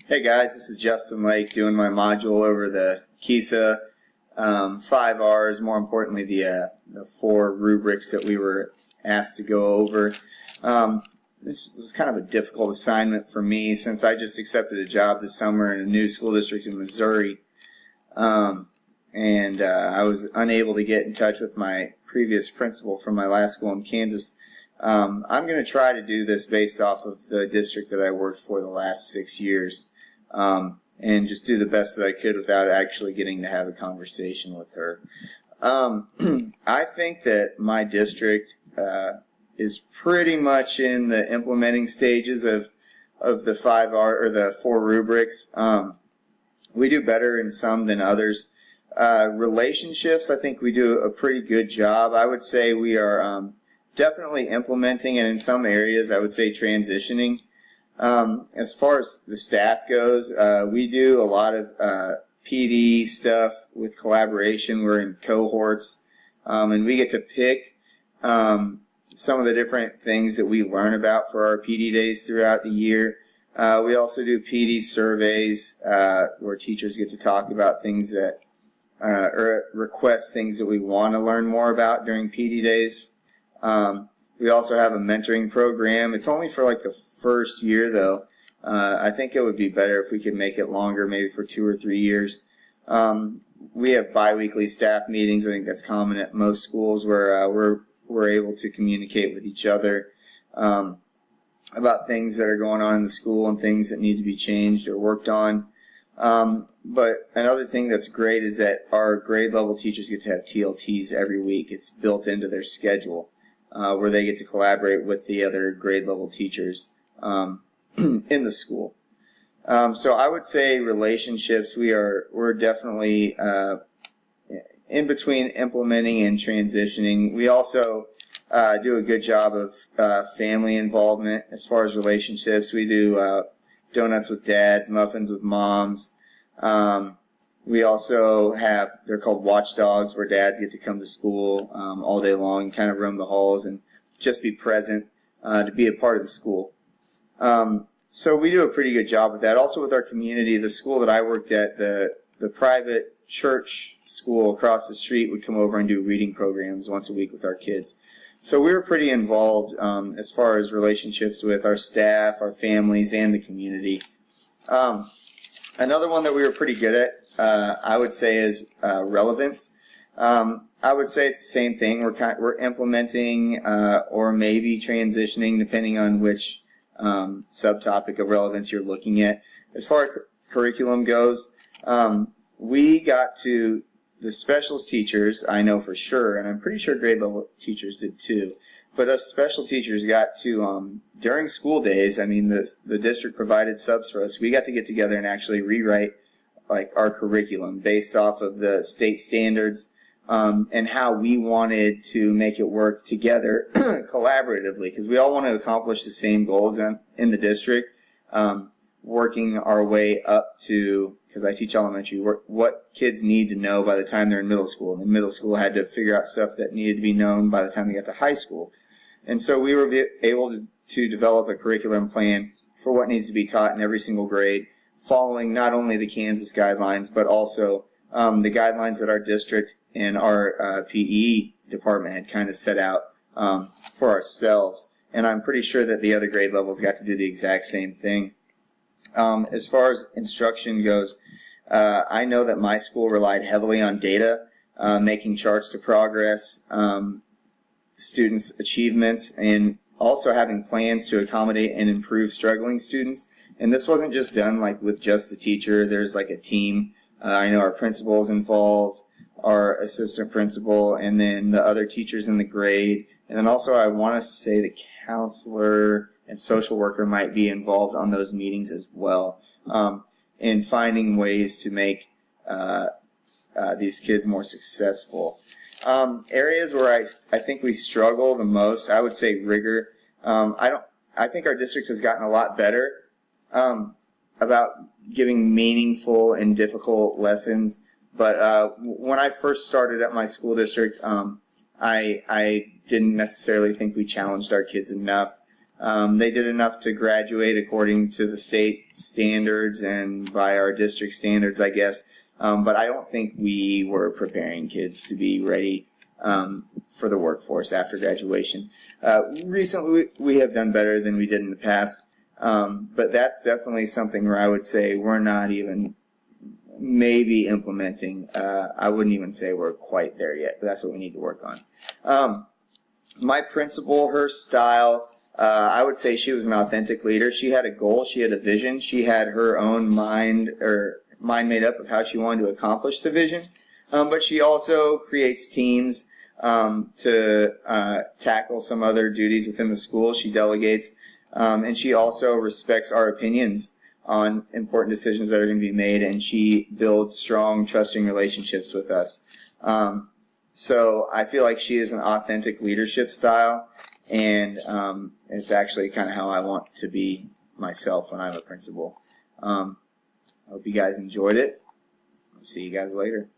Hey guys, this is Justin Lake doing my module over the KESA 5 R's, more importantly the 4 rubrics that we were asked to go over. This was kind of a difficult assignment for me since I just accepted a job this summer in a new school district in Missouri. I was unable to get in touch with my previous principal from my last school in Kansas. I'm going to try to do this based off of the district that I worked for the last 6 years, and just do the best that I could without actually getting to have a conversation with her. I think that my district is pretty much in the implementing stages of the 5R or the 4 rubrics. We do better in some than others. Relationships, I think we do a pretty good job. I would say we are definitely implementing, and in some areas I would say transitioning. As far as the staff goes, we do a lot of PD stuff with collaboration. We're in cohorts, and we get to pick some of the different things that we learn about for our PD days throughout the year. We also do PD surveys where teachers get to talk about things that or request things that we want to learn more about during PD days. We also have a mentoring program. It's only for like the first year though. I think it would be better if we could make it longer, maybe for 2 or 3 years. We have bi-weekly staff meetings. I think that's common at most schools where we're able to communicate with each other about things that are going on in the school and things that need to be changed or worked on. But another thing that's great is that our grade level teachers get to have TLTs every week. It's built into their schedule where they get to collaborate with the other grade level teachers in the school. So I would say relationships, we're definitely in between implementing and transitioning. We also do a good job of family involvement as far as relationships. We do donuts with dads, muffins with moms. We also have, they're called watchdogs, where dads get to come to school all day long and kind of roam the halls and just be present to be a part of the school. So we do a pretty good job with that. Also with our community, the school that I worked at, the private church school across the street would come over and do reading programs once a week with our kids. So we were pretty involved as far as relationships with our staff, our families, and the community. Another one that we were pretty good at, I would say, is relevance. I would say it's the same thing. We're implementing or maybe transitioning, depending on which subtopic of relevance you're looking at. As far as curriculum goes, we got to the specials teachers, I know for sure, and I'm pretty sure grade level teachers did too, but us special teachers got to, during school days, I mean, the district provided subs for us. We got to get together and actually rewrite like our curriculum based off of the state standards and how we wanted to make it work together collaboratively, because we all wanted to accomplish the same goals in the district, working our way up to, because I teach elementary, what kids need to know by the time they're in middle school. And middle school had to figure out stuff that needed to be known by the time they got to high school. And so we were able to develop a curriculum plan for what needs to be taught in every single grade, following not only the Kansas guidelines, but also the guidelines that our district and our PE department had kind of set out for ourselves. And I'm pretty sure that the other grade levels got to do the exact same thing. As far as instruction goes, I know that my school relied heavily on data, making charts to progress, students' achievements, and also having plans to accommodate and improve struggling students. And this wasn't just done like with just the teacher. There's like a team. I know our principal's involved, our assistant principal, and then the other teachers in the grade. And then also I want to say the counselor and social worker might be involved on those meetings as well, in finding ways to make these kids more successful. Areas where I think we struggle the most, I would say rigor. I think our district has gotten a lot better about giving meaningful and difficult lessons. But when I first started at my school district, I didn't necessarily think we challenged our kids enough. They did enough to graduate according to the state standards and by our district standards, I guess. But I don't think we were preparing kids to be ready for the workforce after graduation. Recently, we have done better than we did in the past, but that's definitely something where I would say we're not even maybe implementing. I wouldn't even say we're quite there yet, but that's what we need to work on. My principal, her style, I would say she was an authentic leader. She had a goal, she had a vision, she had her own mind made up of how she wanted to accomplish the vision. But she also creates teams to tackle some other duties within the school. She delegates, and she also respects our opinions on important decisions that are going to be made, and she builds strong, trusting relationships with us. So I feel like she is an authentic leadership style, and it's actually kind of how I want to be myself when I'm a principal. I hope you guys enjoyed it. I'll see you guys later.